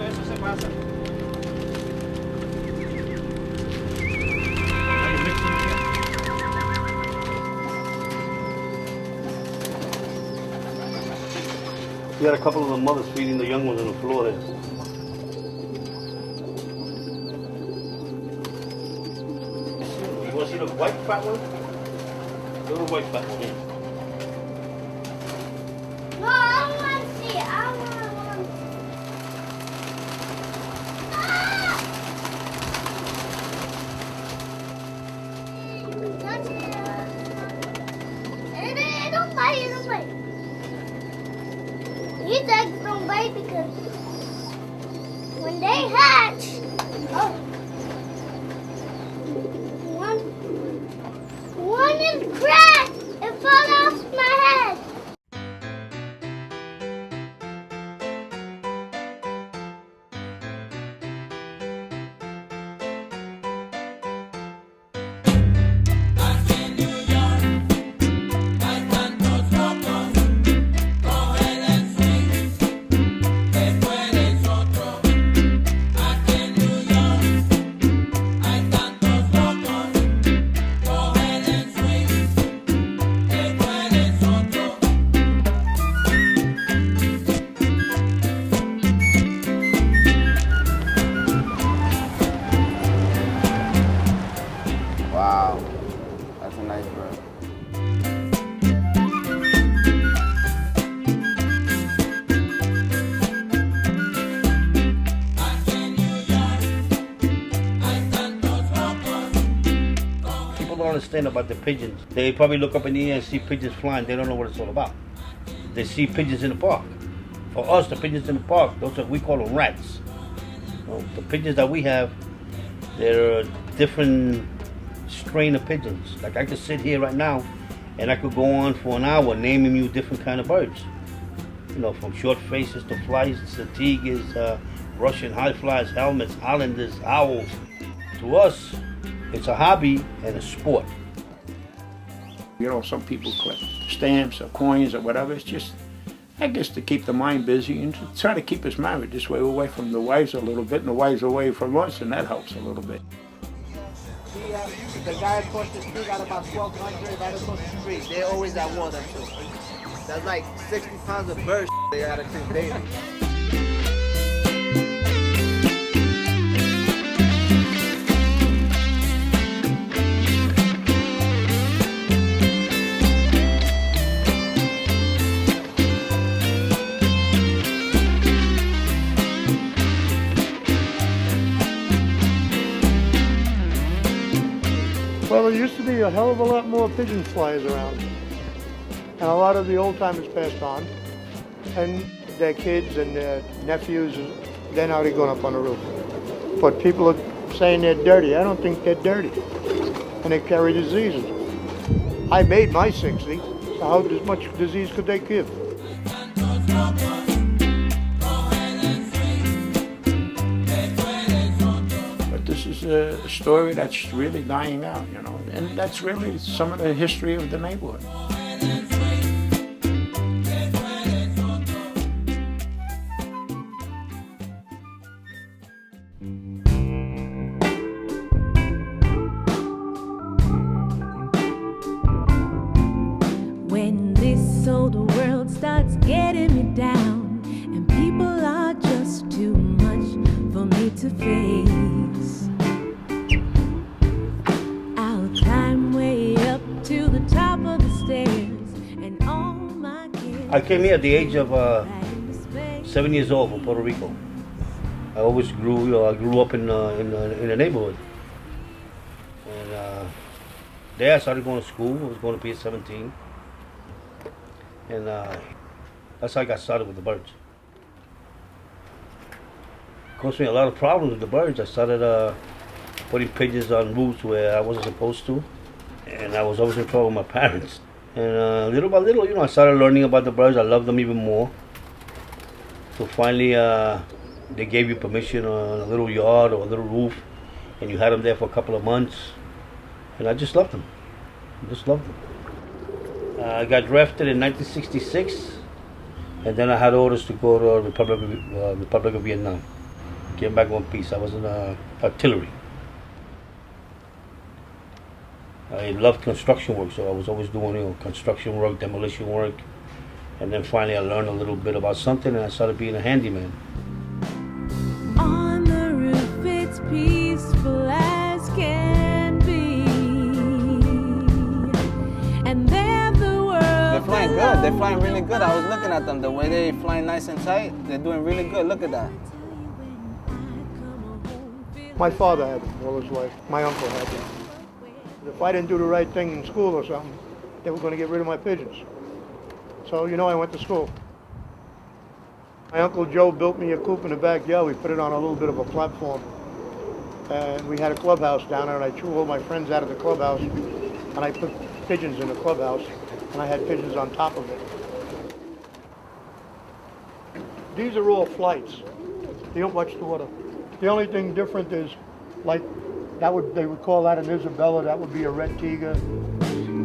Eso se pasa. We had a couple of the mothers feeding the young ones on the floor there. You want to see the white fat one? Little white fat one. Yeah. No, I don't want to see it. I want one. Touch it. It don't bite, it don't bite. These eggs don't bite because when they hatch, one is cracked. It fell off my head. Wow, that's a nice bird. People don't understand about the pigeons. They probably look up in the air and see pigeons flying. They don't know what it's all about. They see pigeons in the park. For us, the pigeons in the park, we call them rats. The pigeons that we have, they're a different strain of pigeons. Like I could sit here right now and I could go on for an hour naming you different kind of birds. You know, from short faces to flies, Satigers, Russian high flies, helmets, islanders, owls. To us, it's a hobby and a sport. You know, some people collect stamps or coins or whatever. It's just, I guess, to keep the mind busy and to try to keep us married. This way we're away from the wives a little bit and the wives are away from us, and that helps a little bit. The guy across the street got about 1,200 right across the street. They're always at war, them two. That's like 60 pounds of bird they gotta clean daily. Well, there used to be a hell of a lot more pigeon flyers around. And a lot of the old timers passed on. And their kids and their nephews, they're now going up on the roof. But people are saying they're dirty. I don't think they're dirty. And they carry diseases. I made my 60, so how much disease could they give? This is a story that's really dying out, you know, and that's really some of the history of the neighborhood. When this old world starts getting me down and people are just too much for me to face, I'll climb way up to the top of the stairs and all my kids. I came here at the age of 7 years old from Puerto Rico. I always grew, I grew up in the neighborhood. And there I started going to school. I was going to be at 17. And that's how I got started with the birds. It caused me a lot of problems with the birds. I started putting pigeons on roofs where I wasn't supposed to. And I was always in trouble with my parents. And little by little, you know, I started learning about the birds. I loved them even more. So finally, they gave you permission on a little yard or a little roof. And you had them there for a couple of months. And I just loved them. I just loved them. I got drafted in 1966 And then I had orders to go to Republic of Vietnam. Came back one piece. I was in artillery. I loved construction work, so I was always doing construction work, demolition work. And then finally I learned a little bit about something and I started being a handyman. On the roof, it's peaceful as can be. And there the world. They're flying good. They're flying really good. I was looking at them. The way they're flying nice and tight, they're doing really good. Look at that. My father had them all his life. My uncle had them. If I didn't do the right thing in school or something, they were going to get rid of my pigeons. So, I went to school. My Uncle Joe built me a coop in the backyard. We put it on a little bit of a platform. And we had a clubhouse down there, and I threw all my friends out of the clubhouse, and I put pigeons in the clubhouse, and I had pigeons on top of it. These are all flights. They don't watch the water. The only thing different is, like, they would call that an Isabella, that would be a red tiger.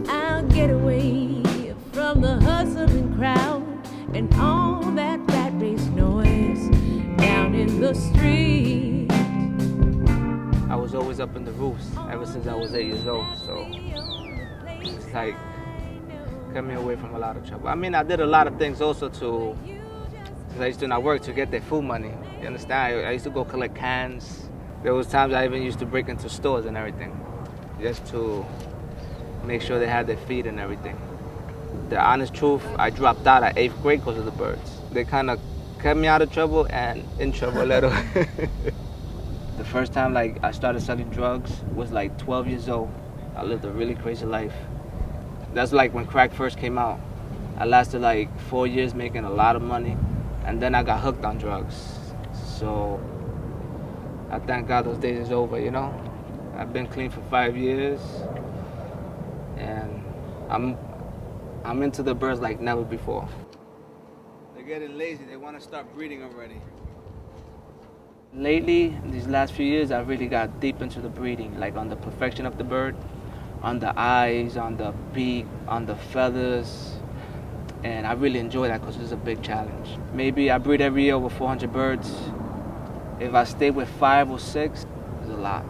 I'll get away from the hustling crowd and all that rat race noise down in the street. I was always up in the roofs ever since I was 8 years old, so it's like kept me away from a lot of trouble. I mean, I did a lot of things also because I used to not work to get their food money. You understand? I used to go collect cans. There was times I even used to break into stores and everything just to make sure they had their feed and everything. The honest truth, I dropped out at 8th grade because of the birds. They kind of kept me out of trouble and in trouble a little. The first time I started selling drugs was 12 years old. I lived a really crazy life. That's when crack first came out. I lasted 4 years making a lot of money, and then I got hooked on drugs. So I thank God those days is over, I've been clean for 5 years, and I'm into the birds like never before. They're getting lazy. They want to start breeding already. Lately, these last few years, I really got deep into the breeding, on the perfection of the bird, on the eyes, on the beak, on the feathers. And I really enjoy that because it's a big challenge. Maybe I breed every year over 400 birds. If I stay with 5 or 6, it's a lot.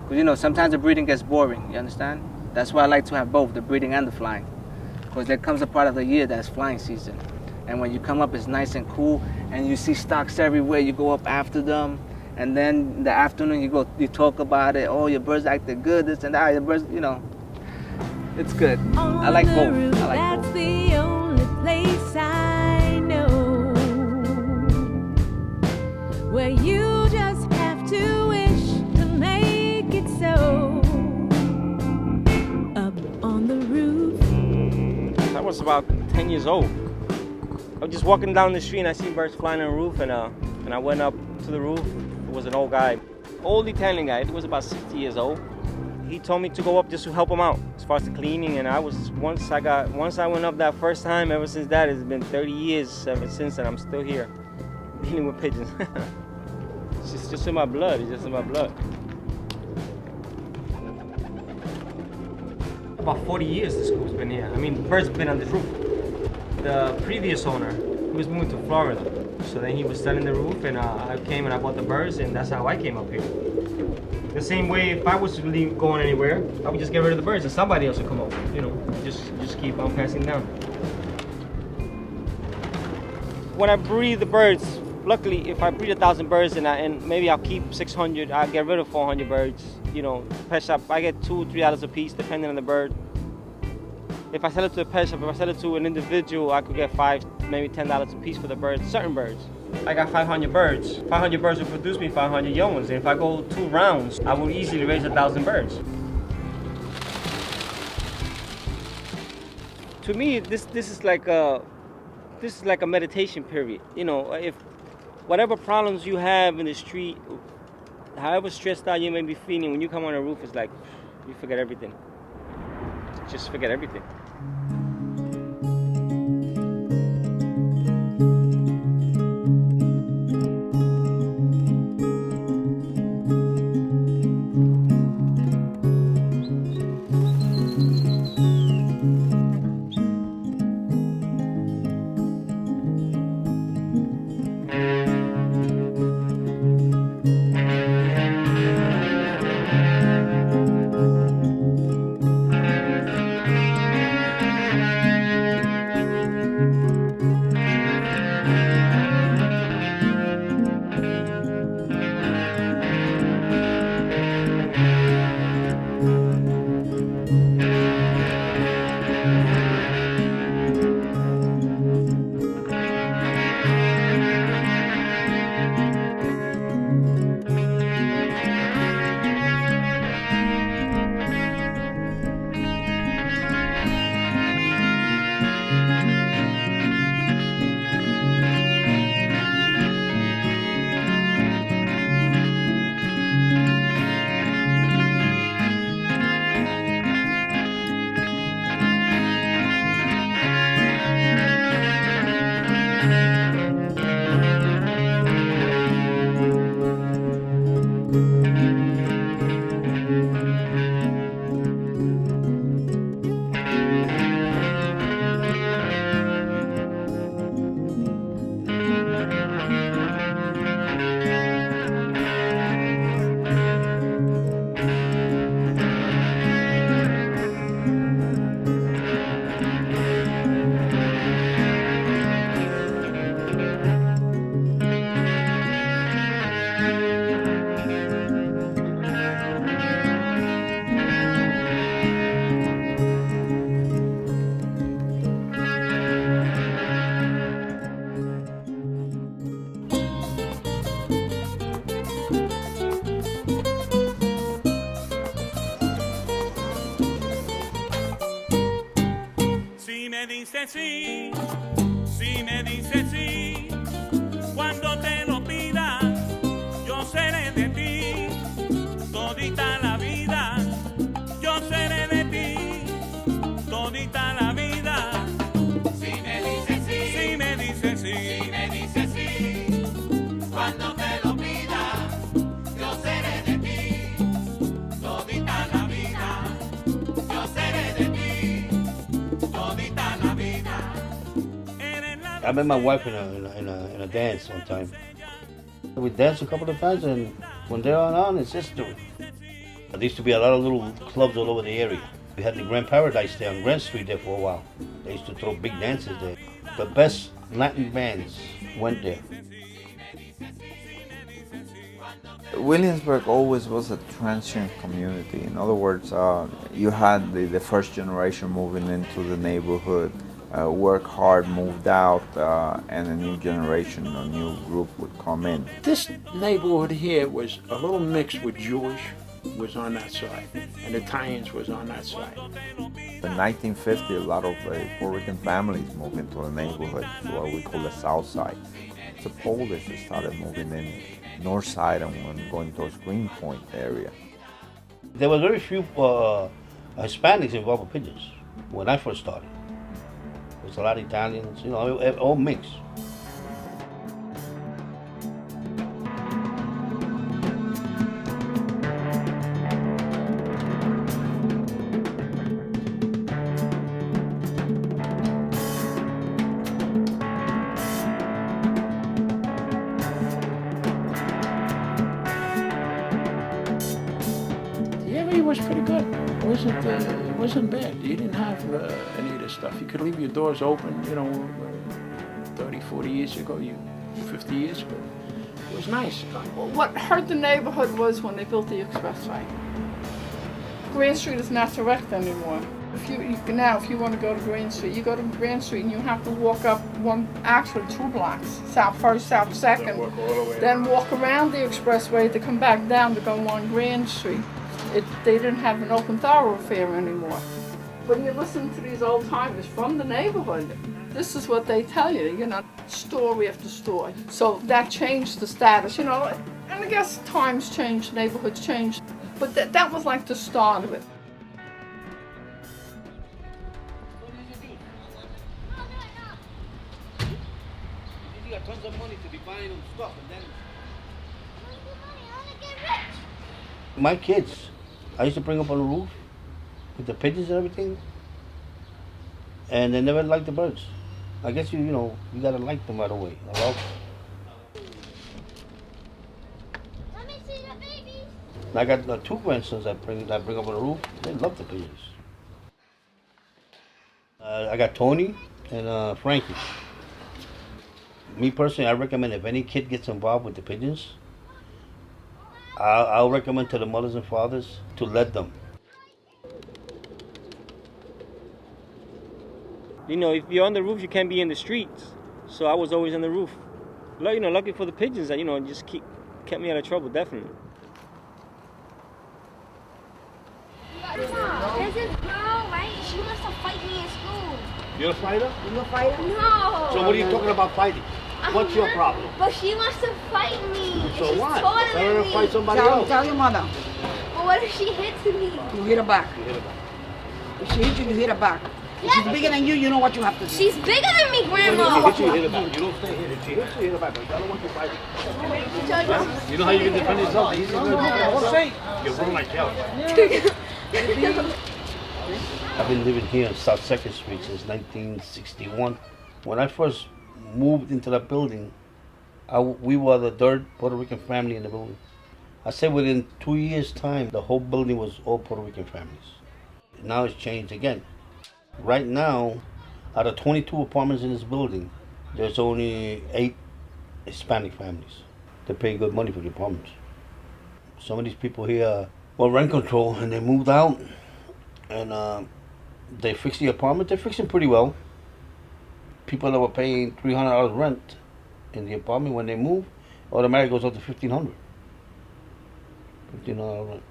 Because sometimes the breeding gets boring, you understand? That's why I like to have both, the breeding and the flying. Because there comes a part of the year that's flying season. And when you come up, it's nice and cool, and you see stocks everywhere, you go up after them. And then in the afternoon, you talk about it. Oh, your birds acted good, this and that. Your birds, it's good. I like both. I like That's both. the only place I know where you just have to wish to make it so. Up on the roof. I was about 10 years old. I was just walking down the street and I see birds flying on the roof, and I went up to the roof. It was an old guy, old Italian guy. He was about 60 years old. He told me to go up just to help him out as far as the cleaning, and once I went up that first time, ever since that, it's been 30 years ever since, and I'm still here dealing with pigeons. It's just in my blood. It's just in my blood. About 40 years this coop's been here. I mean, birds have been on this roof. The previous owner, he was moving to Florida, so then he was selling the roof, and I came and I bought the birds, and that's how I came up here. The same way, if I was to leave going anywhere, I would just get rid of the birds, and somebody else would come up. Just keep on passing down. When I breed the birds, luckily, if I breed 1,000 birds and maybe I'll keep 600, I'll get rid of 400 birds. Pet shop, I get $2 or $3 a piece depending on the bird. If I sell it to a pet shop, if I sell it to an individual, I could get $5, maybe $10 a piece for the birds, certain birds. I got 500 birds. 500 birds will produce me 500 young ones. And if I go 2 rounds, I will easily raise 1,000 birds. To me, this is like a meditation period. If whatever problems you have in the street, however stressed out you may be feeling, when you come on the roof, it's like you forget everything. Just forget everything. sí, si me dices sí, cuando te lo pida, yo seré de ti, todita la vida, yo seré de ti, todita la vida. Si me dices sí, si me dices sí, si me dices sí, cuando te lo pida, yo seré de ti, todita la vida, yo seré de ti, todita la vida. I met my wife in a dance one time. We danced a couple of times, and when they're on, it's history. There used to be a lot of little clubs all over the area. We had the Grand Paradise there on Grand Street there for a while. They used to throw big dances there. The best Latin bands went there. Williamsburg always was a transient community. In other words, you had the first generation moving into the neighborhood, work hard, moved out, and a new generation, a new group would come in. This neighborhood here was a little mixed with Jewish, was on that side, and Italians was on that side. In 1950, a lot of Puerto Rican families moved into the neighborhood, what we call the South Side. The Polish started moving in north side and going towards Greenpoint area. There were very few Hispanics involved with pigeons when I first started. There was a lot of Italians, you know, all mixed. It was pretty good. It wasn't bad. You didn't have any of this stuff. You could leave your doors open, you know, 30, 40 years ago, 50 years ago. It was nice. What hurt the neighborhood was when they built the expressway. Grand Street is not direct anymore. If you want to go to Grand Street, you go to Grand Street and you have to walk up actually 2 blocks, south first, south second, then walk around the expressway to come back down to go on Grand Street. They didn't have an open thoroughfare anymore. When you listen to these old timers from the neighborhood, this is what they tell you, you know, story after story. So that changed the status, you know, and I guess times changed, neighborhoods changed, but that was like the start of it. You got tons of money to be buying them stuff, and then my kids, I used to bring up on the roof with the pigeons and everything, and they never liked the birds. I guess you gotta like them right away. Hello? Let me see the babies. I got 2 grandsons I bring up on the roof. They love the pigeons. I got Tony and Frankie. Me personally, I recommend if any kid gets involved with the pigeons, I'll recommend to the mothers and fathers to let them. You know, if you're on the roof, you can't be in the streets. So I was always on the roof. You know, lucky for the pigeons that, you know, just kept me out of trouble, definitely. There's this girl, right? She wants to fight me in school. You're a fighter? You a fighter? No. So what are you talking about fighting? What's your problem? But she wants to fight me. So She's what? taller Tell her than to me. fight somebody else. Tell your mother. But what if she hits me? You hit her back. You hit her back. If she hits you, you hit her back. If she's bigger than you, you know what you have to do. She's bigger than me, Grandma. If she hits you, you hit her back. You don't stay here. If she hits you, hit her back. I don't want you fighting. You know how you can defend yourself? Easy. You run like hell. I've been living here on South 2nd Street since 1961. When I first moved into that building, we were the 3rd Puerto Rican family in the building. I said within 2 years' time, the whole building was all Puerto Rican families. Now it's changed again. Right now, out of 22 apartments in this building, there's only 8 Hispanic families. They pay good money for the apartments. Some of these people here were rent control and they moved out and they fixed the apartment. They're fixing pretty well. People that were paying $300 rent in the apartment, when they move, automatically goes up to $1,500. $1,500 rent.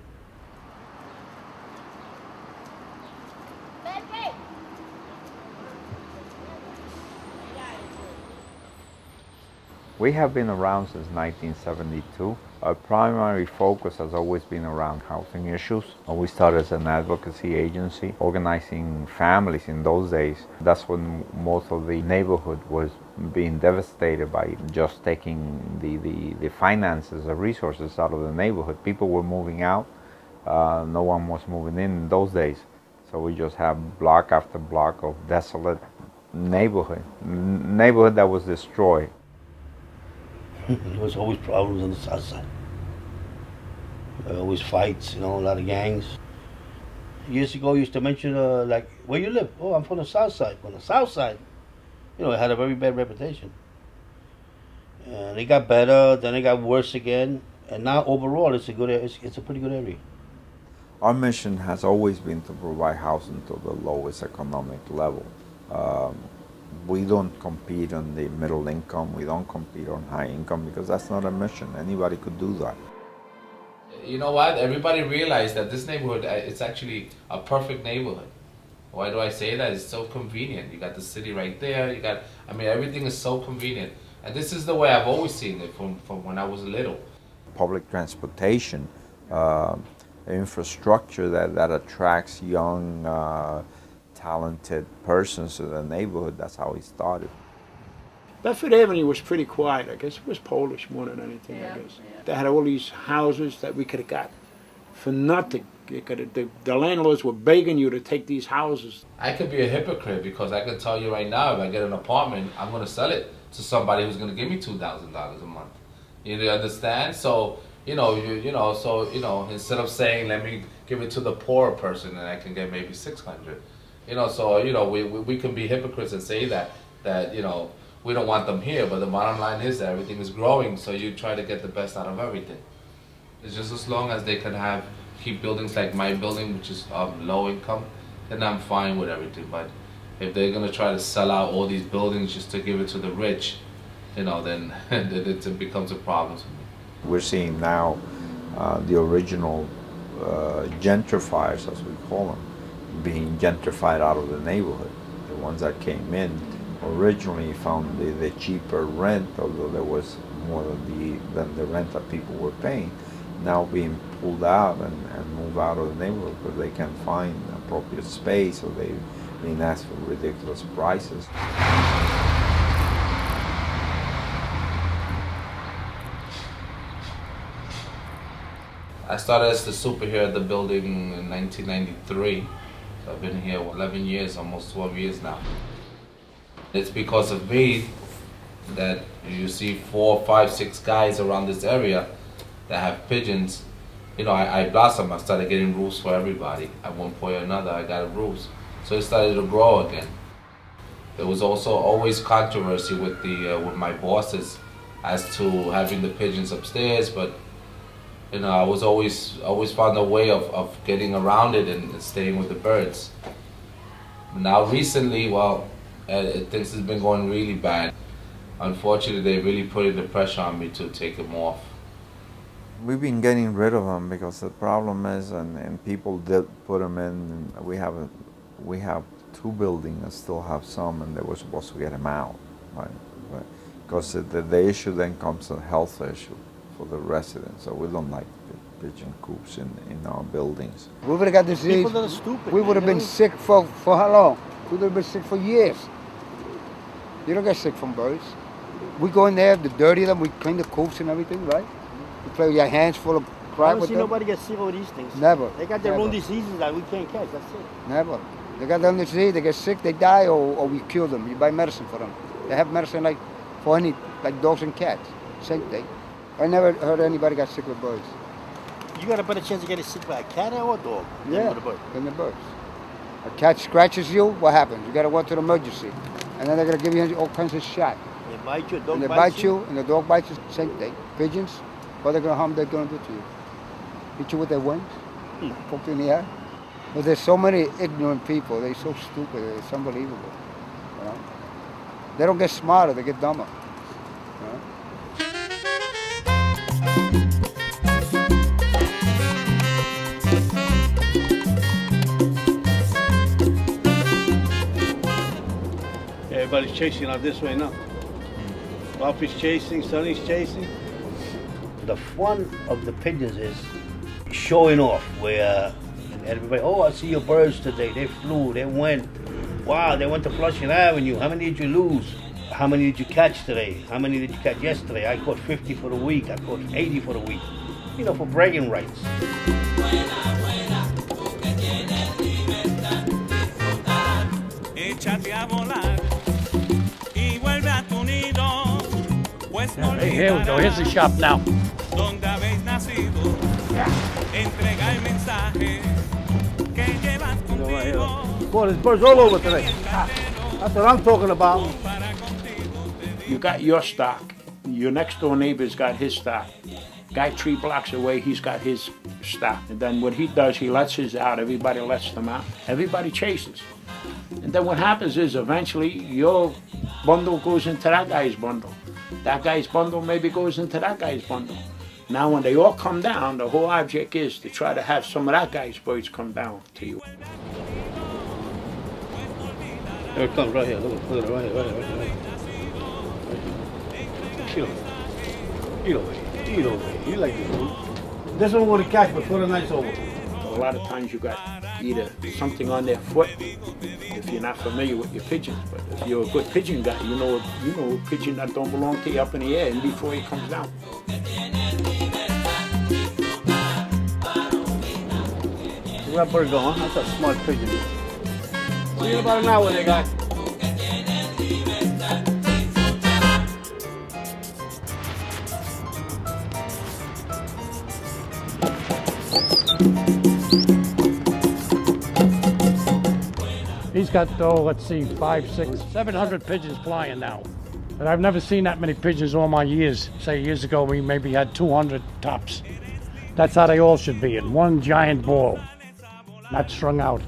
We have been around since 1972. Our primary focus has always been around housing issues. We started as an advocacy agency, organizing families in those days. That's when most of the neighborhood was being devastated by just taking the finances, the resources out of the neighborhood. People were moving out. No one was moving in those days. So we just have block after block of desolate neighborhood that was destroyed. There was always problems on the south side. There were always fights, a lot of gangs. Years ago, you used to mention, like, where you live? Oh, I'm from the south side. From the south side, it had a very bad reputation. And it got better, then it got worse again, and now overall, it's a pretty good area. Our mission has always been to provide housing to the lowest economic level. We don't compete on the middle income, we don't compete on high income, because that's not a mission. Anybody could do that. You know what? Everybody realized that this neighborhood, it's actually a perfect neighborhood. Why do I say that? It's so convenient. You got the city right there, everything is so convenient. And this is the way I've always seen it from when I was little. Public transportation, infrastructure that attracts young, talented persons to the neighborhood. That's how it started. Bedford Avenue was pretty quiet. I guess it was Polish more than anything, I guess. They had all these houses that we could have got for nothing. The landlords were begging you to take these houses. I could be a hypocrite because I can tell you right now, if I get an apartment, I'm going to sell it to somebody who's going to give me $2,000 a month. You understand? So, instead of saying, let me give it to the poorer person and I can get maybe $600. We can be hypocrites and say that we don't want them here, but the bottom line is that everything is growing, so you try to get the best out of everything. It's just as long as they can keep buildings like my building, which is low income, then I'm fine with everything. But if they're gonna try to sell out all these buildings just to give it to the rich, then it becomes a problem to me. We're seeing now the original gentrifiers, as we call them, being gentrified out of the neighborhood. The ones that came in originally found the cheaper rent, although there was more than the rent that people were paying, now being pulled out and move out of the neighborhood because they can't find appropriate space, or they've been asked for ridiculous prices. I started as the super here at the building in 1993. So I've been here 11 years, almost 12 years now. It's because of me that you see 4, 5, 6 guys around this area that have pigeons. I blossomed. I started getting roofs for everybody. At one point or another, I got roofs. So it started to grow again. There was also always controversy with my bosses as to having the pigeons upstairs, but I was always found a way of getting around it and staying with the birds. Now recently, things has been going really bad. Unfortunately, they really put the pressure on me to take them off. We've been getting rid of them because the problem is, and people did put them in. We have 2 buildings that still have some, and they were supposed to get them out, right? Because the issue then comes a health issue for the residents. So we don't like pigeon coops in our buildings. We would have got disease. People that are stupid. We would have been sick for how long? We would have been sick for years. You don't get sick from birds. We go in there, to dirty them, we clean the coops and everything, right? You play with your hands full of crap I don't with see them. nobody get sick of these things. Never. They got their Never. own diseases that we can't catch, that's it. Never. They got their own disease, they get sick, they die, or we kill them. You buy medicine for them. They have medicine like dogs and cats. Same thing. I never heard anybody got sick with birds. You got a better chance of getting sick by a cat or a dog than with a bird. Than the birds. A cat scratches you, what happens? You got to go to the emergency. And then they're going to give you all kinds of shot. They bite you, a dog and they bites bite you, and the dog bites you, same thing. Pigeons, what they're going to harm they're going to do to you? Hit you with their wings? Poke you in the eye? But there's so many ignorant people. They're so stupid. It's unbelievable. They don't get smarter, they get dumber. Everybody's chasing out this way now. Alfie's chasing, Sonny's chasing. The fun of the pigeons is showing off, where everybody, oh, I see your birds today. They flew, they went. Wow, they went to Flushing Avenue. How many did you lose? How many did you catch today? How many did you catch yesterday? I caught 50 for the week. I caught 80 for the week. You know, for bragging rights. Hey, here we go. Here's the shop now. Boy, there's birds all over today. That's what I'm talking about. You got your stock. Your next door neighbor's got his stock. Guy 3 blocks away, he's got his stock. And then what he does, he lets his out. Everybody lets them out. Everybody chases. And then what happens is eventually your bundle goes into that guy's bundle. That guy's bundle maybe goes into that guy's bundle. Now when they all come down, the whole object is to try to have some of that guy's birds come down to you. Here it comes right here. Look at it right here, right here, right here. Eat over here. Eat over here. You like this one. This one want to catch, but put a nice over. A lot of times you got either something on their foot if you're not familiar with your pigeons. But if you're a good pigeon guy, you know a pigeon that don't belong to you up in the air and before he comes down. See that bird go, huh? That's a smart pigeon. See in about an hour they got. He's got, let's see, 500, 600, 700 pigeons flying now. And I've never seen that many pigeons all my years. Say years ago we maybe had 200 tops. That's how they all should be, in one giant ball, not strung out.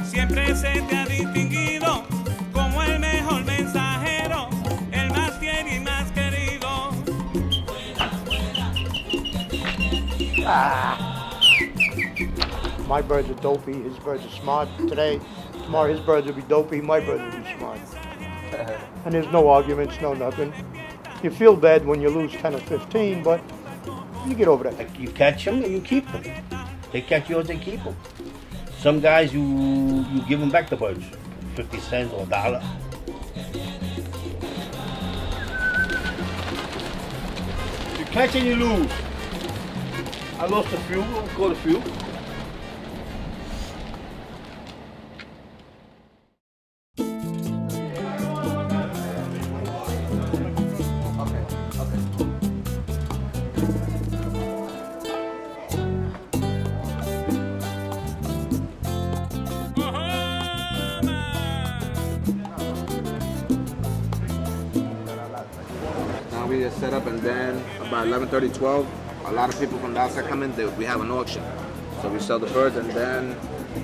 Siempre se te ha distinguido como el mejor mensajero, el más fiel y más querido. My birds are dopey, his birds are smart. Today, tomorrow his birds will be dopey, my birds will be smart. And there's no arguments, no nothing. You feel bad when you lose 10 or 15, but you get over that. You catch them and you keep them. They catch yours, they keep them. Some guys, you give them back the birds, 50 cents or $1. You catch and you lose. I lost a few, I caught a few. We just set up, and then about 11:30, 12, a lot of people from the outside come in. We have an auction, so we sell the birds, and then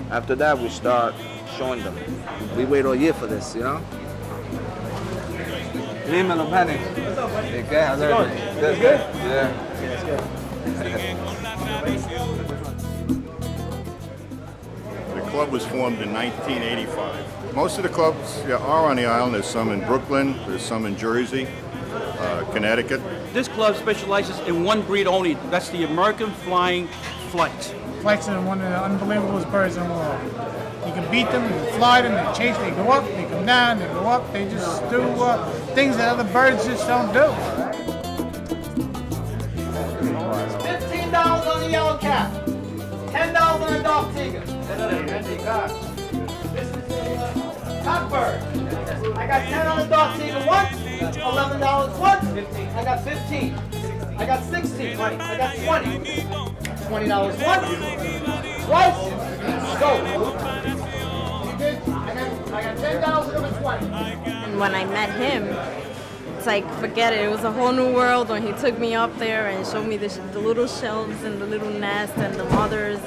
after that we start showing them. We wait all year for this, you know. Dímelo, Penny. Okay, how's everything? Good, good. Yeah. It's good. The club was formed in 1985. Most of the clubs are on the island. There's some in Brooklyn. There's some in Jersey. Connecticut. This club specializes in one breed only. That's the American Flying Flights. Flights are one of the unbelievable birds in the world. You can beat them, you can fly them, they chase, they go up, they come down, they go up. They just do things that other birds just don't do. $15 on the yellow cap, $10 on the dog tiger. This is a cockbird. I got 10 on the dog tiger once. $11 once, I got 15, I got 16, I got 20, $20 once, twice, go. I got $10 over 20. And when I met him, it's like, forget it, it was a whole new world when he took me up there and showed me the little shelves and the little nest and the mothers,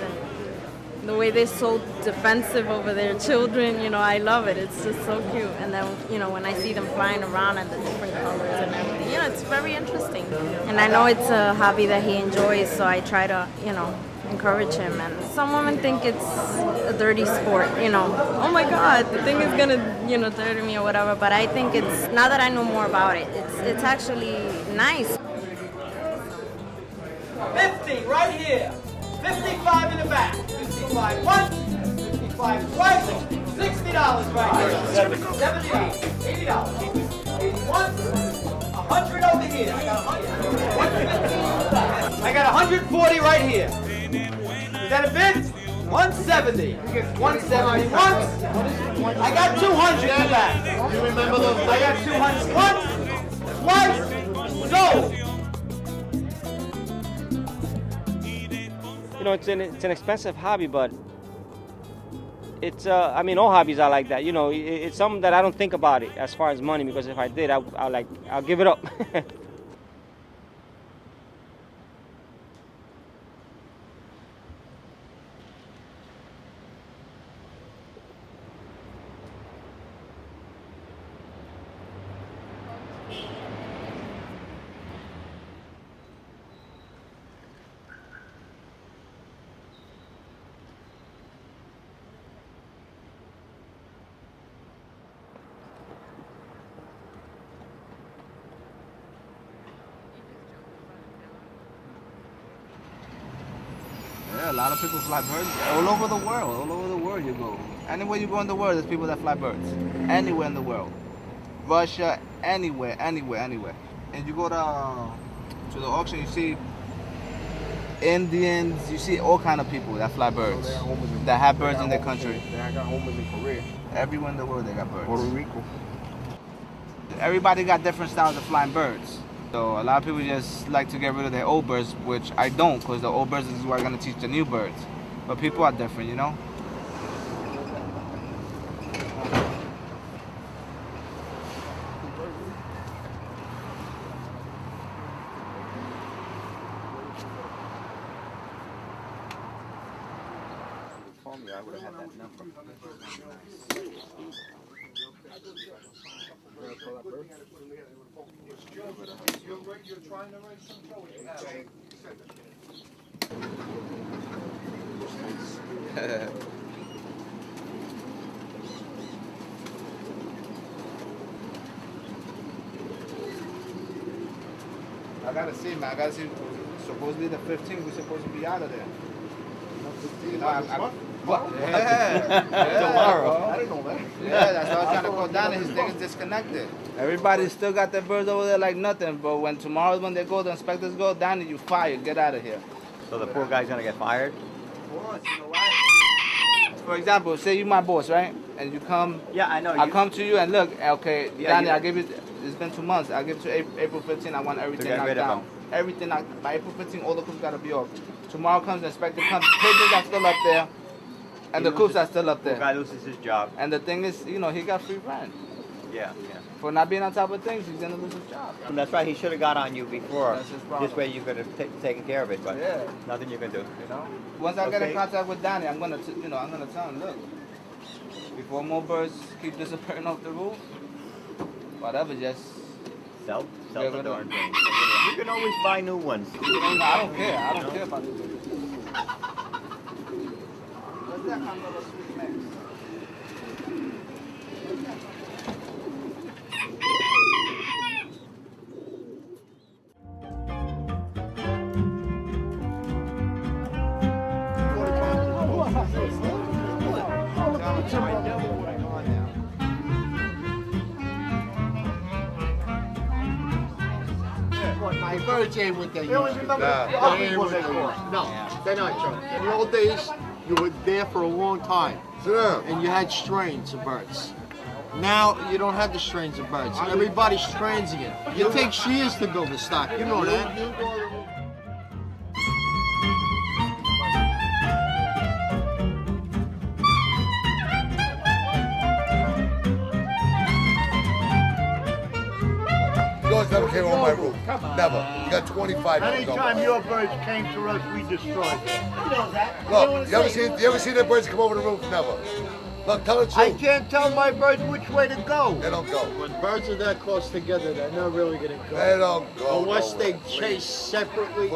and the way they're so defensive over their children, you know, I love it. It's just so cute. And then, you know, when I see them flying around and the different colors and everything, you know, it's very interesting. And I know it's a hobby that he enjoys, so I try to, you know, encourage him. And some women think it's a dirty sport, you know. Oh my God, the thing is gonna, you know, dirty me or whatever. But I think it's, now that I know more about it, it's actually nice. 50 right here. 55 in the back. 55 once, 55 twice, $60 right here. $70, $80, 81, 100 over here. I got 100. I got 140 right here. Is that a bid? 170. 170 once. I got 200 in the back. You remember those? I got 200 once, twice, sold. You know, it's an expensive hobby, but it's I mean, all hobbies are like that. You know, it's something that I don't think about it as far as money, because if I did, I'll give it up. Yeah, a lot of people fly birds all over the world. All over the world you go. Anywhere you go in the world, there's people that fly birds. Anywhere in the world. Russia, anywhere. And you go to the auction, you see Indians, you see all kind of people that fly birds, that have birds in their country. They got homes in Korea. Everywhere in the world they got birds. Puerto Rico. Everybody got different styles of flying birds. So a lot of people just like to get rid of their old birds, which I don't, because the old birds is what I'm going to teach the new birds. But people are different, you know? I would have had that number. You're trying to write some I gotta see, man. I gotta see. Supposedly the 15th, we're supposed to be out of there. What? Yeah. Tomorrow. I didn't know that. Yeah, that's why I was trying to go down and his thing is disconnected. Everybody still got their birds over there like nothing, but when tomorrow's when they go, the inspectors go, down and you fired. Get out of here. So the poor guy's gonna get fired? For example, say you my boss, right? And you come. Yeah, I know. I come to you and look, okay, Yeah, Danny, you- I give you. It's been 2 months. I give it to April 15. I want everything get knocked rid of down. them. Everything knocked by April 15. All the coops gotta be off. Tomorrow comes the inspector comes. Pigeons are still up there, and the coops are still up there. The guy loses his job. And the thing is, you know, he got free rent. Yeah. For not being on top of things, he's gonna lose his job. And that's right. He should have got on you before. That's his problem. This way you could have taken care of it, but Yeah. nothing you can do. You know. Once I get in Okay. contact with Danny, I'm gonna tell him, look, before more birds keep disappearing off the roof, whatever, just sell get the rid of darn them. thing. You can always buy new ones. I don't care. I don't care about this. What's that kind of sweet mix? My birds ain't what they used You always to be. remember the ugly ones they call. No, they're not true. In the old days, you were there for a long time. And you had strains of birds. Now, you don't have the strains of birds. Everybody's transient it. You take shears to build a stock. You know that. Go yours never came on my roof. Never. You got 25. Anytime your birds came to us, we destroyed them. He knows that. Look, you ever see the birds come over the roof? Never. Look, tell the truth. I can't tell my birds which way to go. They don't go. When birds are that close together, they're not really going to go. They don't go. Unless they nowhere. chase separately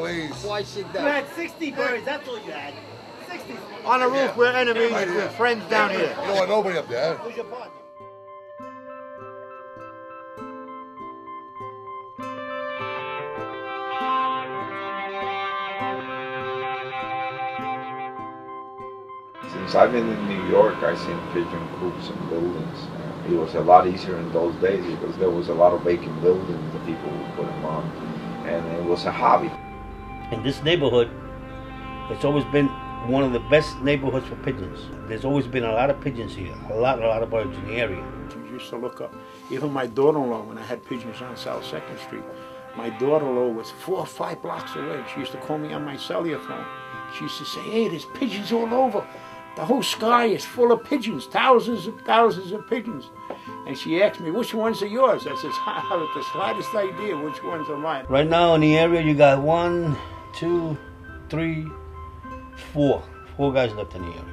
twice a You day. had 60 birds, that's all you had. 60. On the roof, Yeah. we're enemies, Right we're here. friends down here. You don't want nobody up there. Who's your partner? Since I've been in New York, I've seen pigeon coops and buildings. It was a lot easier in those days because there was a lot of vacant buildings that people would put them on, and it was a hobby. In this neighborhood, it's always been one of the best neighborhoods for pigeons. There's always been a lot of pigeons here, a lot of birds in the area. You used to look up, even my daughter-in-law, when I had pigeons on South 2nd Street, my daughter-in-law was 4 or 5 blocks away. She used to call me on my cellular phone. She used to say, hey, there's pigeons all over. The whole sky is full of pigeons, thousands of pigeons. And she asked me, which ones are yours? I says, I haven't the slightest idea which ones are mine. Right now in the area, you got 1, 2, 3, 4. 4 guys left in the area.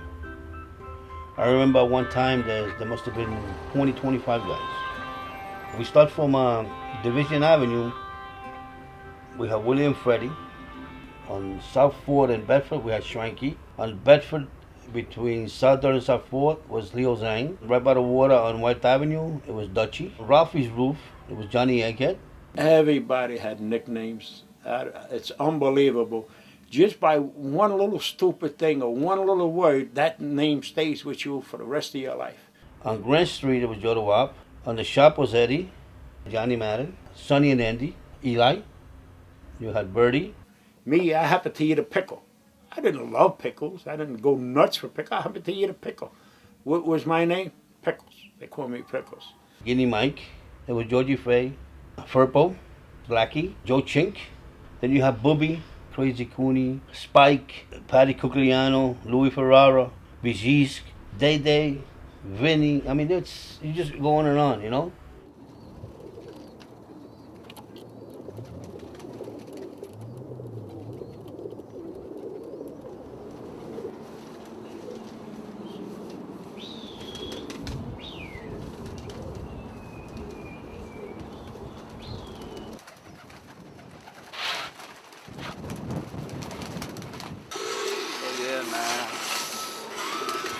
I remember one time there must have been 20, 25 guys. We start from Division Avenue. We have William Freddy. On South 4th and Bedford, we had Shranky. On Bedford, between South 3rd and South 4th, was Leo Zhang. Right by the water on White Avenue, it was Dutchy. Ralphie's roof, it was Johnny Egghead. Everybody had nicknames. It's unbelievable. Just by one little stupid thing or one little word, that name stays with you for the rest of your life. On Grant Street, it was Joe Wap. On the shop was Eddie, Johnny Madden, Sonny and Andy, Eli. You had Birdie. Me, I happened to eat a pickle. I didn't love pickles. I didn't go nuts for pickle. I happened to eat a pickle. What was my name? Pickles. They called me Pickles. Guinea Mike. There was Georgie Fay, Furpo, Blackie, Joe Chink. Then you have Booby, Crazy Cooney, Spike, Patty Cucliano, Louis Ferrara, Bijis, Day Day, Vinny. I mean, you just go on, you know?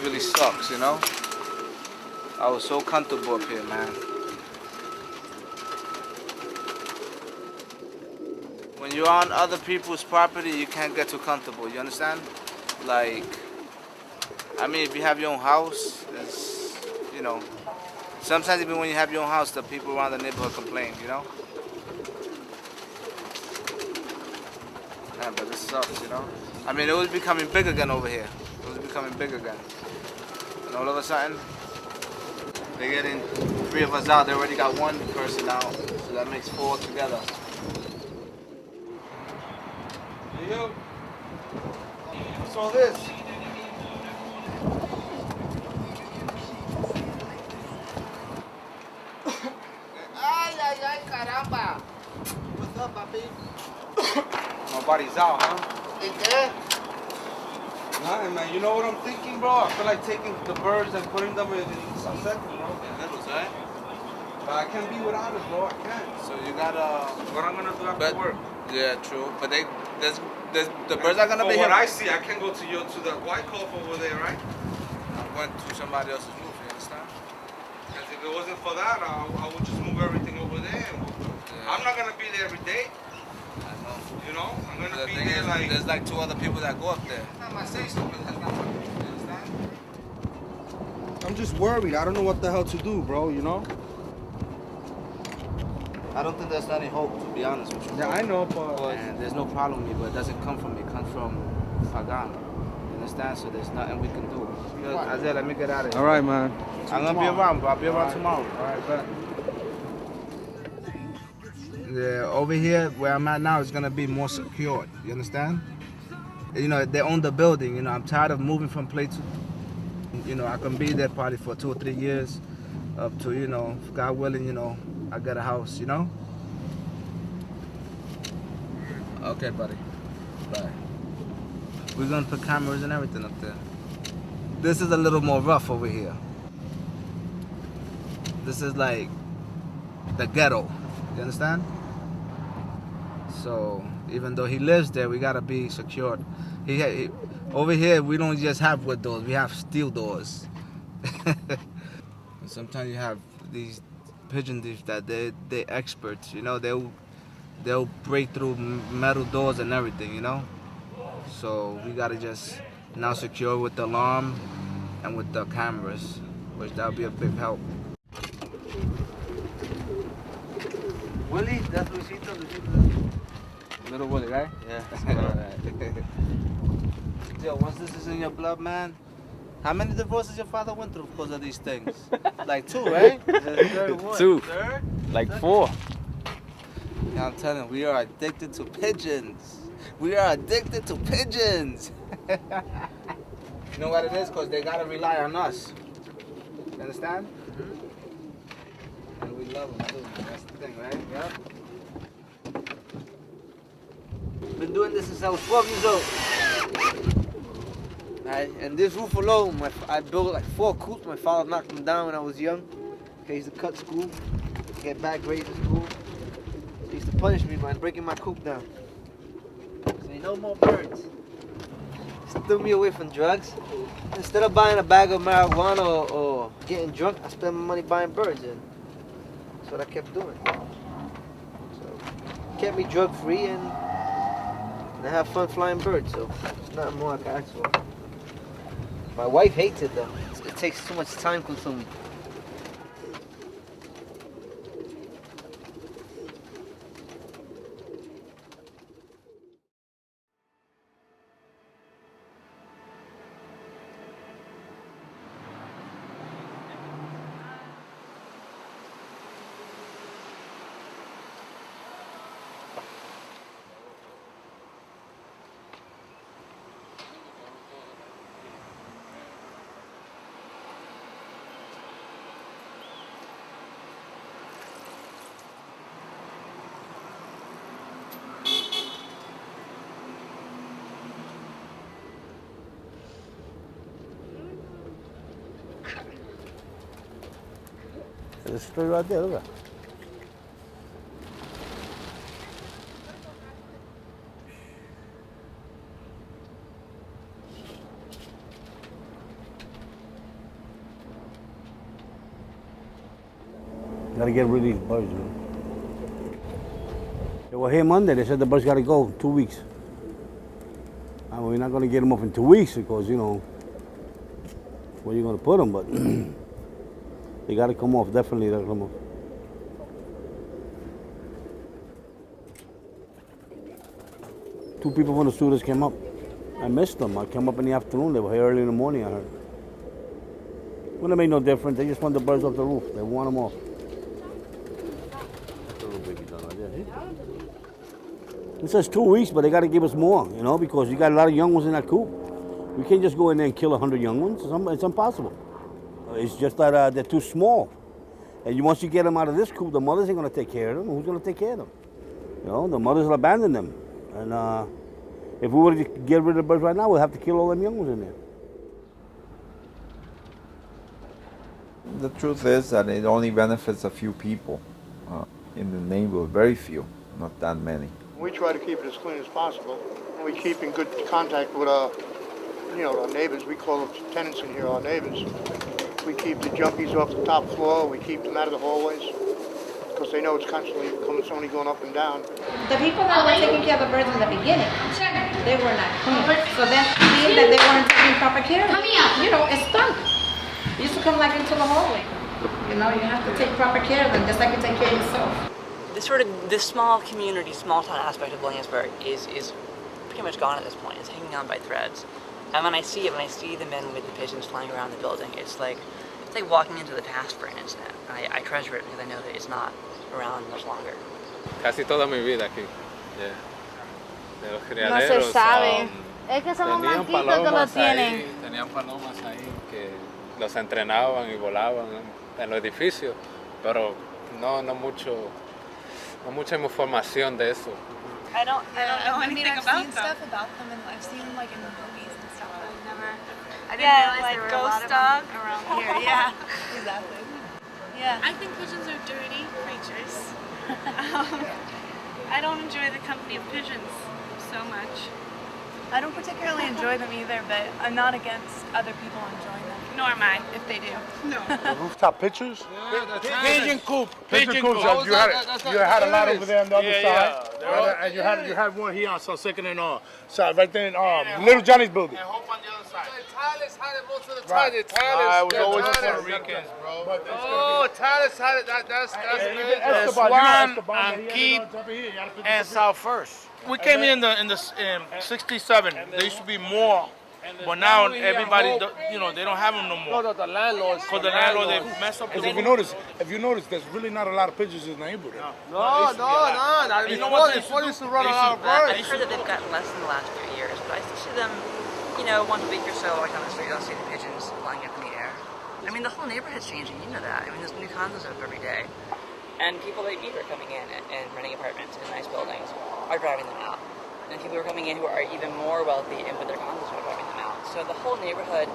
Really sucks, you know? I was so comfortable up here, man. When you're on other people's property, you can't get too comfortable, you understand? Like, I mean, if you have your own house, it's, you know, sometimes even when you have your own house, the people around the neighborhood complain, you know? Yeah, but this sucks, you know? I mean, it was becoming big again over here. It was becoming big again. And all of a sudden, they're getting 3 of us out. They already got 1 person out, so that makes 4 together. Hey, yo. What's all this? Ay, ay, ay, caramba. What's up, papi? Nobody's out, huh? Is there? Nah, man, you know what I'm thinking, bro? I feel like taking the birds and putting them in sunset, bro. That was right. But I can't be without it, bro. I can't. So you gotta. What I'm gonna do after work? Yeah, true. But the birds are gonna be here. What I see, I can go to the white cloth over there, right? I went to somebody else's roof. You understand? Because if it wasn't for that, I would just move everything over there. I'm not gonna be there every day. You know, I'm gonna be there like. There's like 2 other people that go up there. Not my say so, but that's not my. You understand? I'm just worried. I don't know what the hell to do, bro, you know? I don't think there's any hope, to be honest with you. Yeah, I know, but... And there's no problem with me, but it doesn't come from me. It comes from Fagan. You understand? So there's nothing we can do. Isaiah, let me get out of here. All right, man. I'm going to be around, bro. I'll be around tomorrow. All right, bet. Yeah, over here, where I'm at now, is going to be more secured. You understand? You know, they own the building. You know, I'm tired of moving from place to... You know, I can be there probably for 2 or 3 years. Up to, you know, God willing, you know, I got a house, you know? Okay, buddy. Bye. We're gonna put cameras and everything up there. This is a little more rough over here. This is like the ghetto. You understand? So even though he lives there, we gotta be secured. Over here, we don't just have wood doors; we have steel doors. And sometimes you have these pigeon thieves that they're experts. You know, they'll break through metal doors and everything. You know, so we gotta just now secure with the alarm and with the cameras, which that'll be a big help. Willie, that's Luisito. Little Willie, right? Yeah. Alright. Yo, once this is in your blood, man, how many divorces your father went through because of these things? Like 2, right? Two. Third? Like 4. Yeah, I'm telling you, we are addicted to pigeons. We are addicted to pigeons. You know what it is? Because they gotta rely on us. You understand? And we love them too. That's the thing, right? Yep. Been doing this since I was 12 years old. And this roof alone, I built like 4 coops. My father knocked them down when I was young. He used to cut school, get bad grades in school. So he used to punish me by breaking my coop down. So no more birds. He threw me away from drugs. Instead of buying a bag of marijuana or getting drunk, I spent my money buying birds. And that's what I kept doing. So it kept me drug free and I have fun flying birds. So it's not more I can ask for. My wife hates it though. It takes too much time consuming. There's a tree right there, look at that. Gotta get rid of these birds, man. They were here Monday, they said the birds gotta go 2 weeks. I mean, we're not gonna get them up in 2 weeks because, you know, where you gonna put them, but they gotta come off, definitely gotta come off. Two people from the students came up. I missed them. I came up in the afternoon. They were here early in the morning, I heard. Wouldn't have made no difference. They just want the birds off the roof. They want them off. That's a little baby done right there. It says 2 weeks, but they got to give us more, you know, because you got a lot of young ones in that coop. We can't just go in there and kill 100 young ones. It's impossible. It's just that they're too small. And once you get them out of this coop, the mothers ain't going to take care of them. Who's going to take care of them? You know, the mothers will abandon them. And if we were to get rid of the birds right now, we'll have to kill all them young ones in there. The truth is that it only benefits a few people in the neighborhood, very few, not that many. We try to keep it as clean as possible, and we keep in good contact with our neighbors. We call them tenants in here, our neighbors. We keep the junkies off the top floor. We keep them out of the hallways because they know it's constantly coming, somebody going up and down. The people that were taking care of the birds in the beginning, they were not clean. So that means that they weren't taking proper care of it. You know, it stunk. It used to come like into the hallway. You know, you have to take proper care of them, just like you take care of yourself. This small community, small town aspect of Williamsburg is pretty much gone at this point. It's hanging on by threads. And when I see the men with the pigeons flying around the building, it's like walking into the past for an instant. I treasure it because I know that it's not around much longer. Casi toda mi vida aquí. Yeah. De los No criaderos. se sabe. Es que son los manquitos que lo tienen. Tenían palomas ahí que los entrenaban y volaban en los edificios, pero no mucho hay mucha información de eso. I don't know anything I've about seen them. stuff about them, and I've seen them like in the movies and stuff. But I didn't Yeah, realize like there were a lot ghost of dog. them around here. Yeah, exactly. Yeah. I think pigeons are dirty creatures. I don't enjoy the company of pigeons so much. I don't particularly enjoy them either, but I'm not against other people enjoying them. Nor am I. If they do. No. The rooftop pictures? Pigeon coop. Pigeon coops. You had a lot over there on the other side. Yeah. And you had one here on South Second and side, right there in Little Johnny's building. Tyler's had it most of the time. Right. Tyler's was always Puerto Ricans, bro. Oh, Tyler's had it. That's good. Keep and South First. We came here in the 67. There used to be more, but now everybody, they don't have them no more. No, the landlords. For the landlord, they mess up the If you notice, there's really not a lot of pigeons in the neighborhood. No. You know what They used to run a I've lot of birds. heard that they've gotten less in the last few years, but I still see them, once a week or so, like on the street, I'll see the pigeons flying up in the air. I mean, the whole neighborhood's changing, you know that. I mean, there's new condos up every day. And people that meet are coming in and renting apartments in nice buildings are driving them out. And people who are coming in who are even more wealthy and with their condos are driving them out. So the whole neighborhood,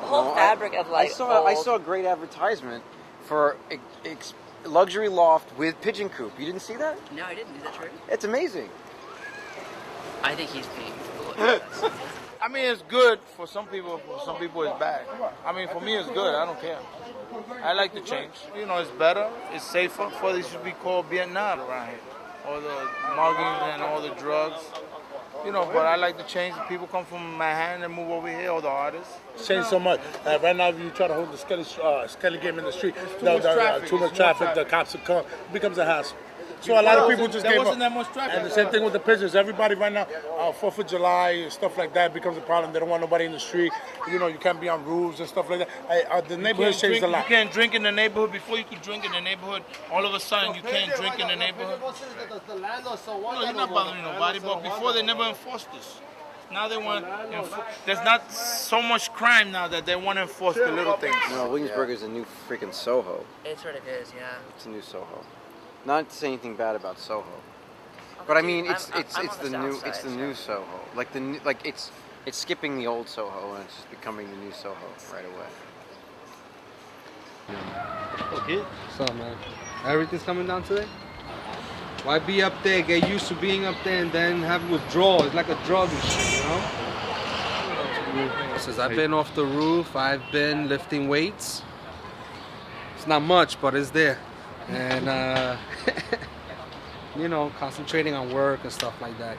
the whole fabric of like I saw a great advertisement for luxury loft with pigeon coop. You didn't see that? No, I didn't. Is that true? It's amazing. I think he's being foolish. I mean, it's good for some people. For some people, it's bad. I mean, for me, it's good. I don't care. I like the change. It's better. It's safer. Before this used to be called Vietnam around here. All the muggings and all the drugs. But I like the change. People come from Manhattan and move over here, all the artists. Changed so much. Right now, if you try to hold the skelly game in the street, too much traffic, the cops will come. It becomes a hassle. So a lot of people just there gave wasn't up. that much traffic. And the same thing with the pigeons. Everybody right now, 4th of July, stuff like that becomes a problem. They don't want nobody in the street. You can't be on roofs and stuff like that. The neighborhood changed a lot. You can't drink in the neighborhood. Before you could drink in the neighborhood, all of a sudden you can't drink in the neighborhood. No, you're not bothering nobody, but before they never enforced this. Now they want there's not so much crime now that they want to enforce the little things. No, Williamsburg is a new freaking Soho. It sort of is, yeah. It's a new Soho. Not to say anything bad about Soho, but I mean it's the new Soho. It's skipping the old Soho and it's just becoming the new Soho right away. Okay. What's up, man? Everything's coming down today? Why be up there, get used to being up there, and then have withdrawal? It's like a drug and shit, Since I've been off the roof, I've been lifting weights. It's not much, but it's there. And, concentrating on work and stuff like that,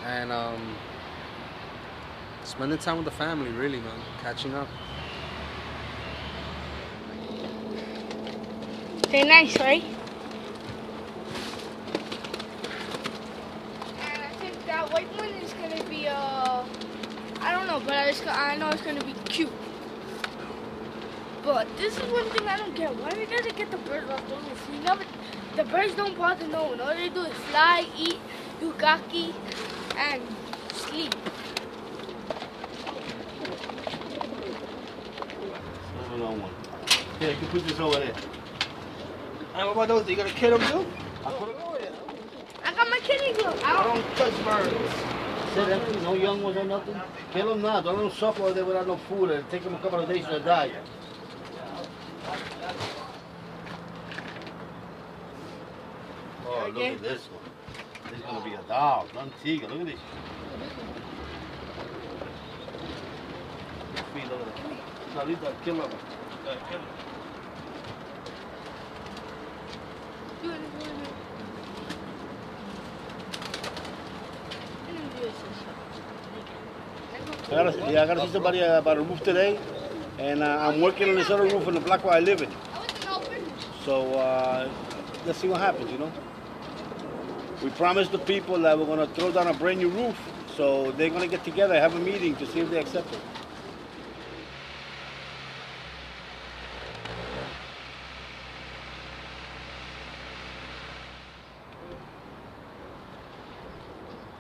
And spending time with the family, really, man. Catching up. They're nice, right? And I think that white one is gonna be I don't know, but I know it's gonna be cute. But this is one thing I don't get. Why do you gotta get the birds off the roof? The birds don't bother no one. All they do is fly, eat, do gaki, and sleep. Yeah, you can put this over there. And what about those? You gonna kill them too? I got my kitty glove. I don't touch birds. Say that, no young ones or nothing. Kill them now. Don't let them suffer over there without no food. It'll take them a couple of days to die. Oh, look at this one. This is gonna be a dog, not a tiger. Look at this. Feet over there. Salita, kill him. Kill him. I gotta see somebody about a roof today, and I'm working on this other roof in the block where I live in. So let's see what happens, We promised the people that we're gonna throw down a brand new roof, so they're gonna get together, have a meeting to see if they accept it.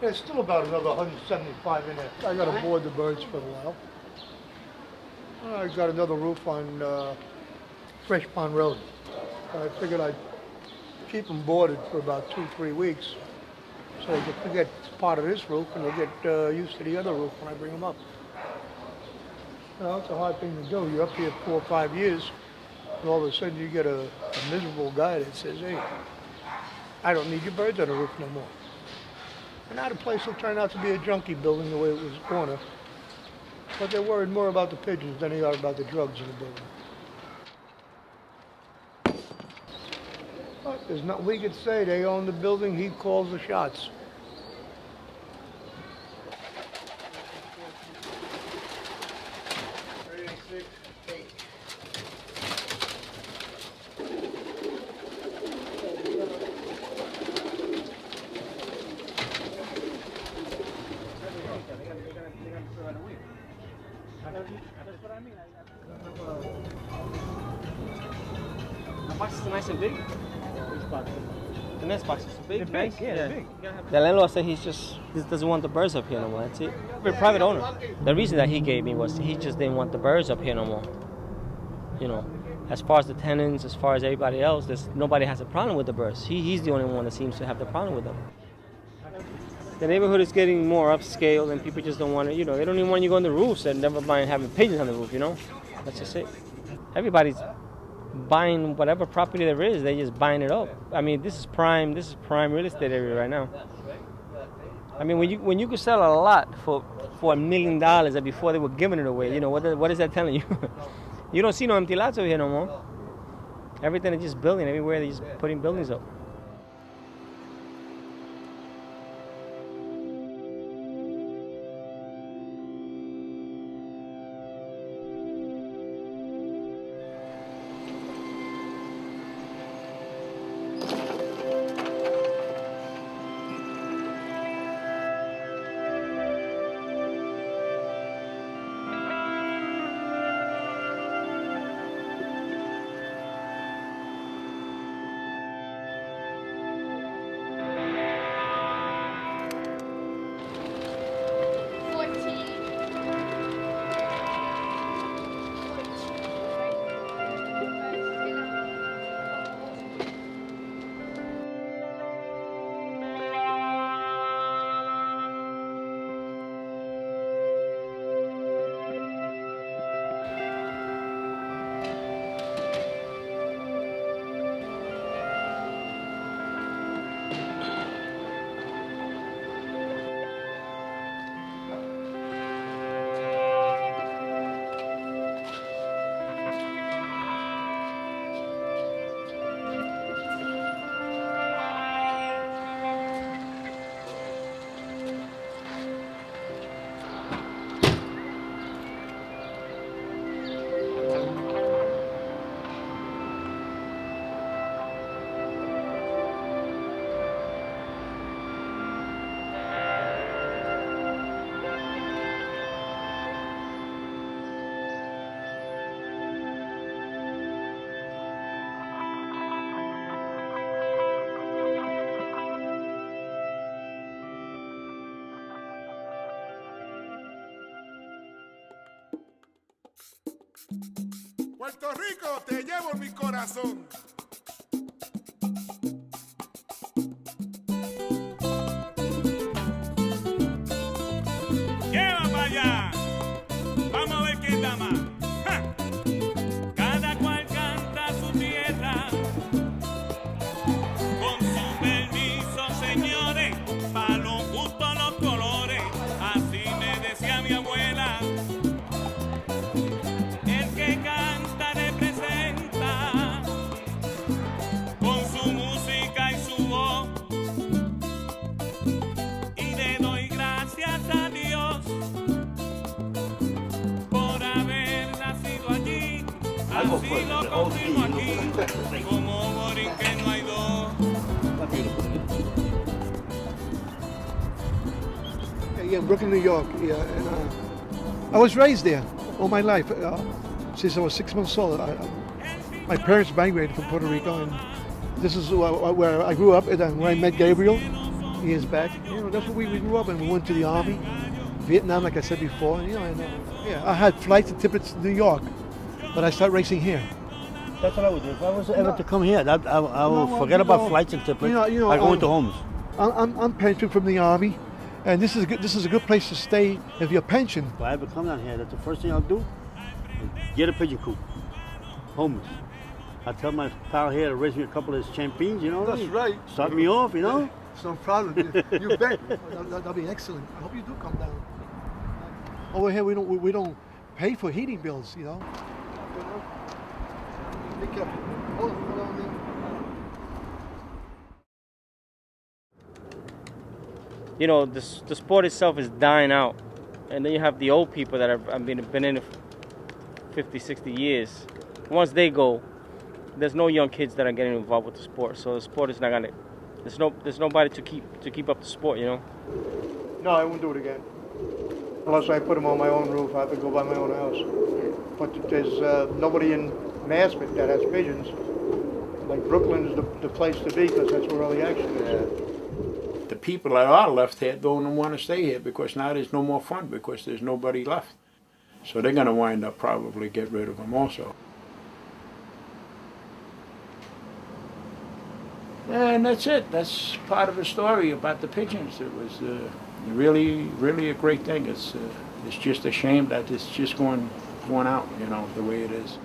There's still about another 175 in there. I got to board the birds for a while. I got another roof on Fresh Pond Road. I figured I'd keep them boarded for about 2-3 weeks, so they get part of this roof and they get used to the other roof when I bring them up. You know, it's a hard thing to do. You're up here 4 or 5 years, and all of a sudden you get a miserable guy that says, hey, I don't need your birds on the roof no more. And now the place will turn out to be a junkie building the way it was going to. But they're worried more about the pigeons than they are about the drugs in the building. But there's nothing we could say. They own the building, he calls the shots. The boxes are nice and big. The nest boxes are big. They're big, nice. yeah, they're big. The landlord said he just doesn't want the birds up here no more. That's it. We're a private owner. The reason that he gave me was he just didn't want the birds up here no more. You know, as far as the tenants, as far as everybody else, nobody has a problem with the birds. He's the only one that seems to have the problem with them. The neighborhood is getting more upscale and people just don't want to, you know, they don't even want you to go on the roofs and never mind having pigeons on the roof, you know? That's just it. Everybody's buying whatever property there is, they just buying it up. I mean, this is prime real estate area right now. I mean, when you could sell a lot for $1 million and before they were giving it away, you know, what is that telling you? You don't see no empty lots over here no more. Everything is just building, everywhere they're just putting buildings up. Puerto Rico, te llevo en mi corazón. Lleva para allá. Vamos a ver quién da más. ¡Ja! Cada cual canta su tierra. Con su permiso, señores, pa' los gustos, los colores. Así me decía mi abuela. El que canta representa con su música y su voz. Y le doy gracias a Dios por haber nacido allí. Así lo confirmo aquí, como borinque no hay dos. Yeah, Brooklyn, New York. Yeah, and I was raised there all my life. Since I was 6 months old, my parents migrated from Puerto Rico, and this is where I grew up. And where I met Gabriel years back. You know, that's where we grew up, and we went to the army, Vietnam, like I said before. You know, and, yeah, I had flights and tickets to New York, but I started racing here. That's what I would do. If I was ever to come here, I will forget about flights and tickets. I go into homes. I'm pensioned from the Army, and this is a good place to stay if you're pensioned. If I ever come down here, that's the first thing I'll do. Get a pigeon coop. Homeless. I tell my pal here to raise me a couple of his champions, you know. That's right. Start me off, you know. It's no problem. You bet. That'll be excellent. I hope you do come down. Over here, we don't pay for heating bills, you know. Be careful. Hold on there. You know, the sport itself is dying out. And then you have the old people that have been in it 50, 60 years. Once they go, there's no young kids that are getting involved with the sport. So the sport is not gonna. There's nobody to keep up the sport, you know. No, I won't do it again. Unless I put them on my own roof, I have to go by my own house. But there's nobody in Maspeth that has pigeons. Like Brooklyn's the place to be because that's where all the action is. The people that are left here don't want to stay here because now there's no more fun because there's nobody left. So they're going to wind up probably get rid of them also. And that's it. That's part of the story about the pigeons. It was really, really a great thing. It's just a shame that it's just going out, you know, the way it is.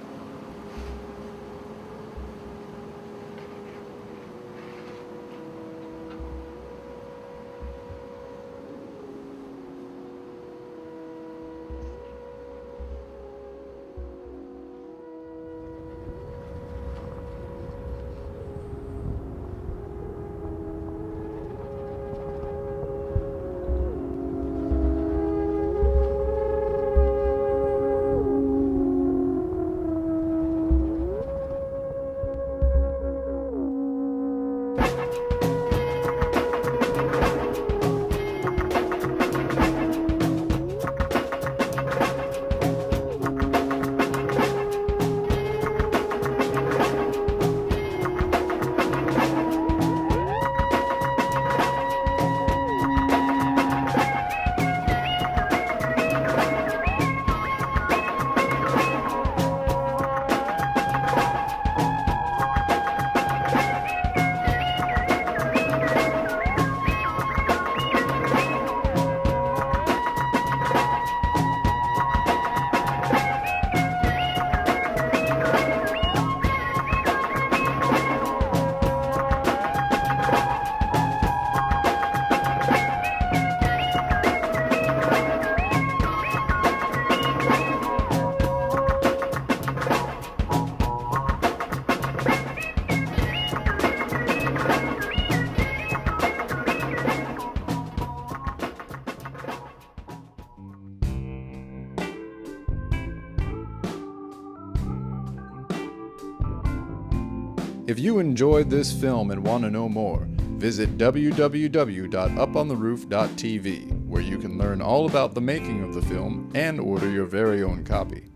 If you enjoyed this film and want to know more, visit www.upontheroof.tv, where you can learn all about the making of the film and order your very own copy.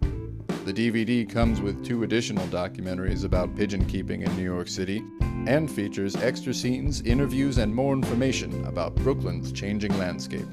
The DVD comes with 2 additional documentaries about pigeon keeping in New York City and features extra scenes, interviews, and more information about Brooklyn's changing landscape.